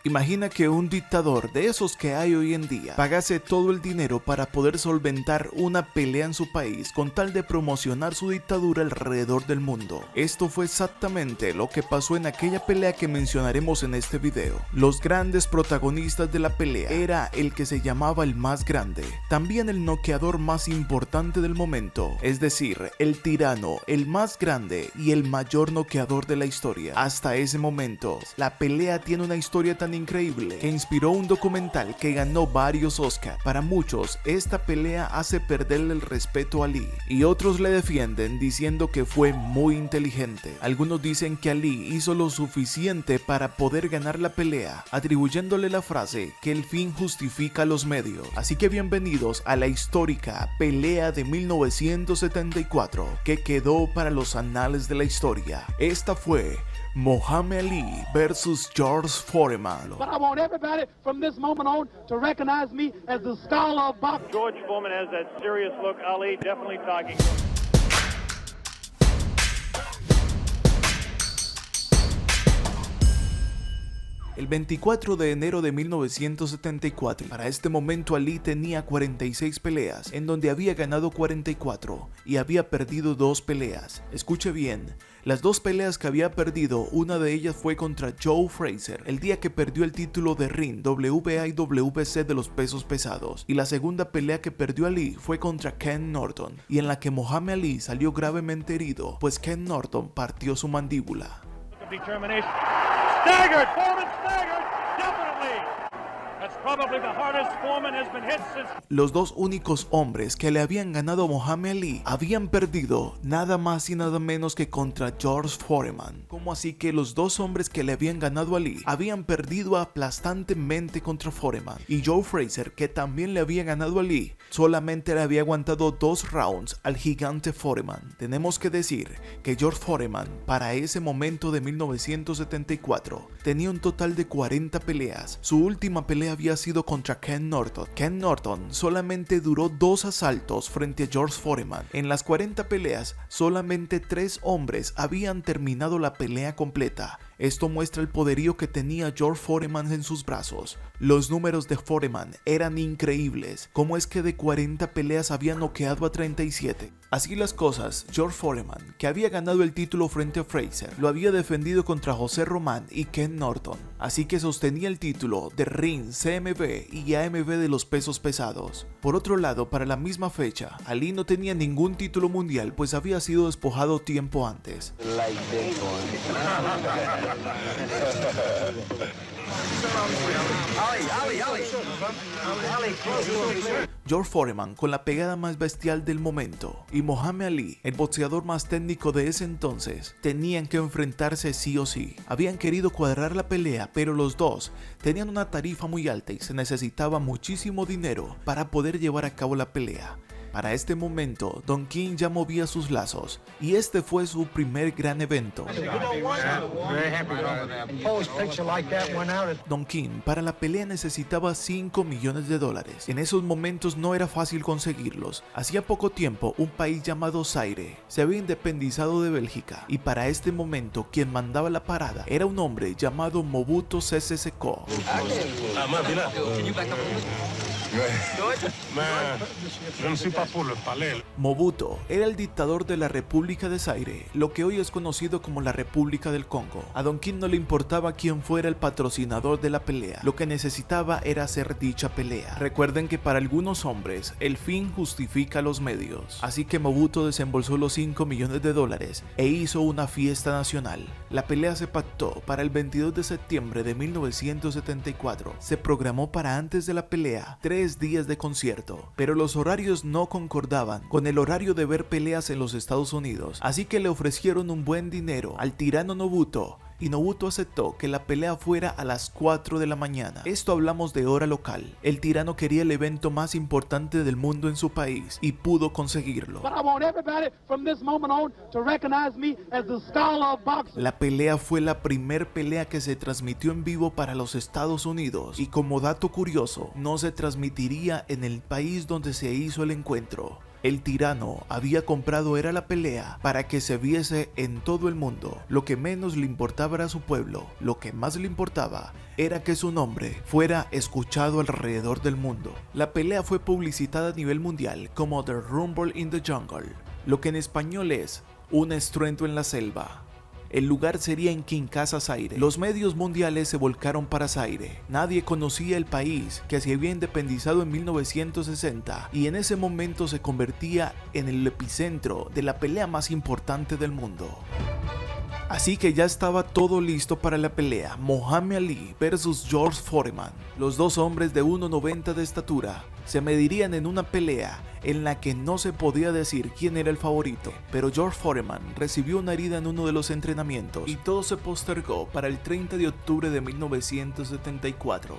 Imagina que un dictador de esos que hay hoy en día pagase todo el dinero para poder solventar una pelea en su país con tal de promocionar su dictadura alrededor del mundo. Esto fue exactamente lo que pasó en aquella pelea que mencionaremos en este video. Los grandes protagonistas de la pelea era el que se llamaba el más grande, también el noqueador más importante del momento, es decir, el tirano, el más grande y el mayor noqueador de la historia. Hasta ese momento, la pelea tiene una historia tan increíble que inspiró un documental que ganó varios Oscars. Para muchos, esta pelea hace perderle el respeto a Ali y otros le defienden diciendo que fue muy inteligente. Algunos dicen que Ali hizo lo suficiente para poder ganar la pelea, atribuyéndole la frase que el fin justifica los medios. Así que bienvenidos a la histórica pelea de 1974 que quedó para los anales de la historia. Esta fue Muhammad Ali versus George Foreman. But I want everybody from this moment on to recognize me as the scholar of boxing. George Foreman has that serious look. Ali definitely talking. El 24 de enero de 1974, para este momento Ali tenía 46 peleas, en donde había ganado 44 y había perdido 2 peleas. Escuche bien, las 2 peleas que había perdido, una de ellas fue contra Joe Frazier, el día que perdió el título de ring, WBA y WBC de los pesos pesados, y la segunda pelea que perdió Ali fue contra Ken Norton, y en la que Muhammad Ali salió gravemente herido, pues Ken Norton partió su mandíbula. Staggered! Foreman staggered! Definitely! That's probably the hardest Foreman has been hit since... Los dos únicos hombres que le habían ganado a Muhammad Ali habían perdido nada más y nada menos que contra George Foreman. ¿Cómo así que los dos hombres que le habían ganado a Ali habían perdido aplastantemente contra Foreman? Y Joe Frazier, que también le había ganado a Ali, solamente le había aguantado 2 rounds al gigante Foreman. Tenemos que decir que George Foreman, para ese momento de 1974, tenía un total de 40 peleas. Su última pelea había sido contra Ken Norton. Ken Norton solamente duró 2 asaltos frente a George Foreman. En las 40 peleas, solamente 3 hombres habían terminado la pelea completa. Esto muestra el poderío que tenía George Foreman en sus brazos. Los números de Foreman eran increíbles. ¿Cómo es que de 40 peleas había noqueado a 37? Así las cosas, George Foreman, que había ganado el título frente a Frazier, lo había defendido contra José Román y Ken Norton. Así que sostenía el título de ring, CMB y AMB de los pesos pesados. Por otro lado, para la misma fecha, Ali no tenía ningún título mundial, pues había sido despojado tiempo antes. George Foreman con la pegada más bestial del momento y Muhammad Ali, el boxeador más técnico de ese entonces, tenían que enfrentarse sí o sí. Habían querido cuadrar la pelea, pero los dos tenían una tarifa muy alta y se necesitaba muchísimo dinero para poder llevar a cabo la pelea. Para este momento, Don King ya movía sus lazos y este fue su primer gran evento. Don King para la pelea necesitaba $5 millones. En esos momentos no era fácil conseguirlos. Hacía poco tiempo un país llamado Zaire se había independizado de Bélgica y para este momento quien mandaba la parada era un hombre llamado Mobutu Sese Seko. Mobutu era el dictador de la República de Zaire, lo que hoy es conocido como la República del Congo. A Don King no le importaba quién fuera el patrocinador de la pelea, lo que necesitaba era hacer dicha pelea. Recuerden que para algunos hombres, el fin justifica los medios. Así que Mobutu desembolsó los $5 millones e hizo una fiesta nacional. La pelea se pactó para el 22 de septiembre de 1974. Se programó para antes de la pelea 3 días de concierto, pero los horarios no concordaban con el horario de ver peleas en los Estados Unidos, así que le ofrecieron un buen dinero al tirano Mobutu y Mobutu aceptó que la pelea fuera a las 4 de la mañana. Esto hablamos de hora local. El tirano quería el evento más importante del mundo en su país y pudo conseguirlo. La pelea fue la primer pelea que se transmitió en vivo para los Estados Unidos y como dato curioso, no se transmitiría en el país donde se hizo el encuentro. El tirano había comprado era la pelea para que se viese en todo el mundo. Lo que menos le importaba era su pueblo, lo que más le importaba era que su nombre fuera escuchado alrededor del mundo. La pelea fue publicitada a nivel mundial como The Rumble in the Jungle, lo que en español es un estruendo en la selva. El lugar sería en Quincasa, Zaire. Los medios mundiales se volcaron para Zaire. Nadie conocía el país, que se había independizado en 1960 y en ese momento se convertía en el epicentro de la pelea más importante del mundo. Así que ya estaba todo listo para la pelea, Muhammad Ali versus George Foreman. Los dos hombres de 1,90 de estatura se medirían en una pelea en la que no se podía decir quién era el favorito, pero George Foreman recibió una herida en uno de los entrenamientos y todo se postergó para el 30 de octubre de 1974.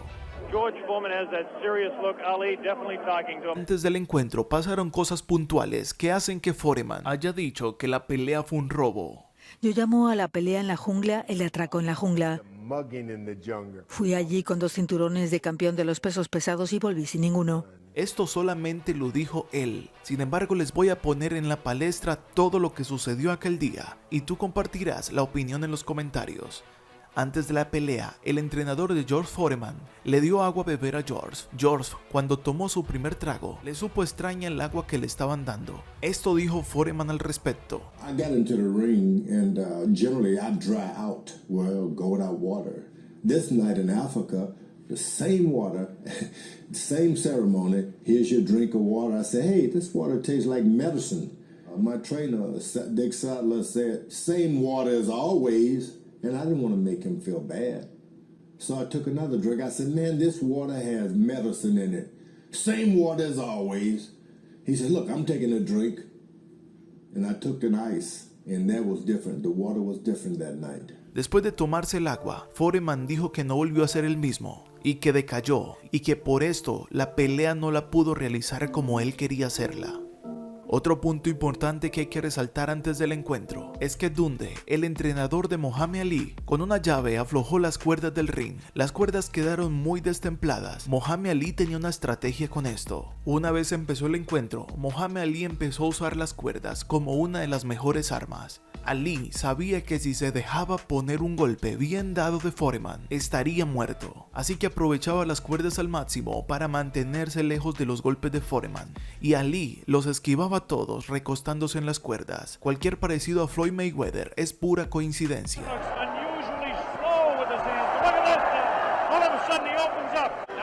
George Foreman has that serious look. Ali definitely talking to him. Antes del encuentro pasaron cosas puntuales que hacen que Foreman haya dicho que la pelea fue un robo. Yo llamo a la pelea en la jungla el atraco en la jungla. Fui allí con 2 cinturones de campeón de los pesos pesados y volví sin ninguno. Esto solamente lo dijo él. Sin embargo, les voy a poner en la palestra todo lo que sucedió aquel día y tú compartirás la opinión en los comentarios. Antes de la pelea, el entrenador de George Foreman le dio agua a beber a George. George, cuando tomó su primer trago, le supo extraña el agua que le estaban dando. Esto dijo Foreman al respecto. I got into the ring and generally I dry out, well, go without water. This night in Africa, the same water, same ceremony, here's your drink of water. I said, hey, this water tastes like medicine. My trainer, Dick Sattler, said, same water as always. And I didn't want to make him feel bad. So I took another drink. I said, man, this water has medicine in it. Same water as always. He said, look, I'm taking a drink. And I took an ice. And that was different. The water was different that night. Después de tomarse el agua, Foreman dijo que no volvió a ser el mismo y que decayó y que por esto la pelea no la pudo realizar como él quería hacerla. Otro punto importante que hay que resaltar antes del encuentro es que Dundee, el entrenador de Muhammad Ali, con una llave aflojó las cuerdas del ring. Las cuerdas quedaron muy destempladas. Muhammad Ali tenía una estrategia con esto. Una vez empezó el encuentro, Muhammad Ali empezó a usar las cuerdas como una de las mejores armas. Ali sabía que si se dejaba poner un golpe bien dado de Foreman, estaría muerto. Así que aprovechaba las cuerdas al máximo para mantenerse lejos de los golpes de Foreman. Y Ali los esquivaba a todos recostándose en las cuerdas. Cualquier parecido a Floyd Mayweather es pura coincidencia. Unusually slow with his hands. Look at this now. All of a sudden he opens up. A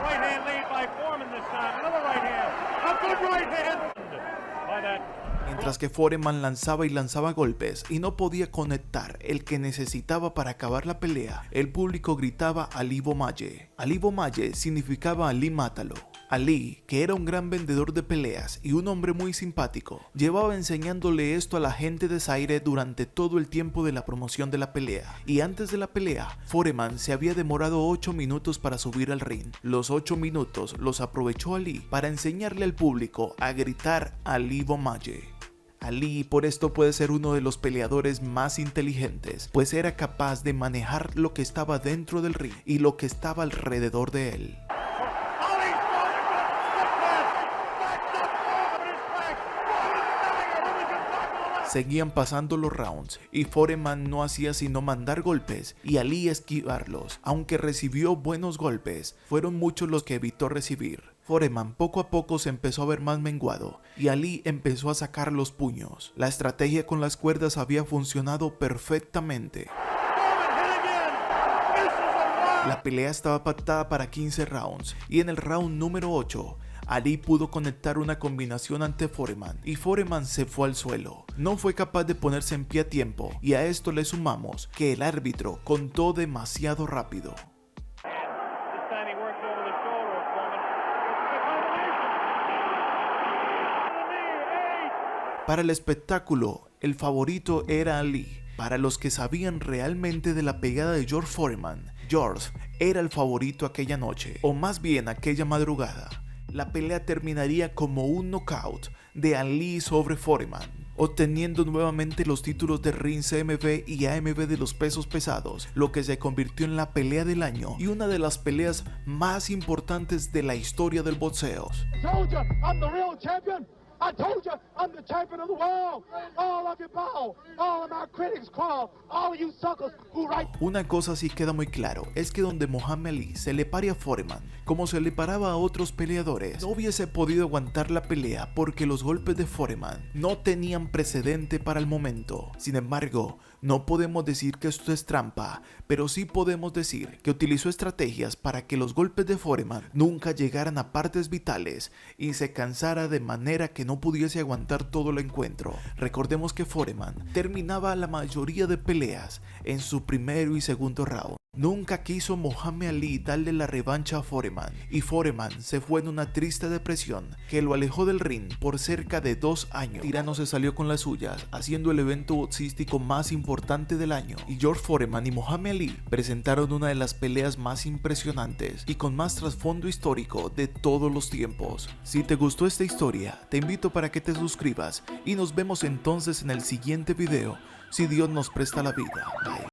right hand lead by Foreman this time. Another right hand. A good right hand. By that. Mientras que Foreman lanzaba y lanzaba golpes y no podía conectar el que necesitaba para acabar la pelea, el público gritaba Ali Bomaye. Ali Bomaye significaba Ali mátalo. Ali, que era un gran vendedor de peleas y un hombre muy simpático, llevaba enseñándole esto a la gente de Zaire durante todo el tiempo de la promoción de la pelea. Y antes de la pelea, Foreman se había demorado 8 minutos para subir al ring. Los 8 minutos los aprovechó Ali para enseñarle al público a gritar Ali Bomaye. Ali por esto puede ser uno de los peleadores más inteligentes, pues era capaz de manejar lo que estaba dentro del ring y lo que estaba alrededor de él. Seguían pasando los rounds y Foreman no hacía sino mandar golpes y Ali esquivarlos. Aunque recibió buenos golpes, fueron muchos los que evitó recibir. Foreman poco a poco se empezó a ver más menguado y Ali empezó a sacar los puños. La estrategia con las cuerdas había funcionado perfectamente. La pelea estaba pactada para 15 rounds y en el round número 8, Ali pudo conectar una combinación ante Foreman y Foreman se fue al suelo. No fue capaz de ponerse en pie a tiempo y a esto le sumamos que el árbitro contó demasiado rápido. Para el espectáculo, el favorito era Ali. Para los que sabían realmente de la pegada de George Foreman, George era el favorito aquella noche, o más bien aquella madrugada. La pelea terminaría como un knockout de Ali sobre Foreman, obteniendo nuevamente los títulos de Ring CMB y AMB de los pesos pesados, lo que se convirtió en la pelea del año y una de las peleas más importantes de la historia del boxeo. Soldier, I'm the real champion. I told you I'm the champion of the world. All of you bow. All of my critics crawl. All of you suckers who write. Una cosa sí queda muy claro, es que donde Muhammad Ali se le pare a Foreman, como se le paraba a otros peleadores, no hubiese podido aguantar la pelea porque los golpes de Foreman no tenían precedente para el momento. Sin embargo, no podemos decir que esto es trampa, pero sí podemos decir que utilizó estrategias para que los golpes de Foreman nunca llegaran a partes vitales y se cansara de manera que no pudiese aguantar todo el encuentro. Recordemos que Foreman terminaba la mayoría de peleas en su primero y segundo round. Nunca quiso Muhammad Ali darle la revancha a Foreman y Foreman se fue en una triste depresión que lo alejó del ring por cerca de 2 años. Tirano se salió con las suyas, haciendo el evento boxístico más importante del año, y George Foreman y Muhammad Ali presentaron una de las peleas más impresionantes y con más trasfondo histórico de todos los tiempos. Si te gustó esta historia, te invito para que te suscribas y nos vemos entonces en el siguiente video, si Dios nos presta la vida. Bye.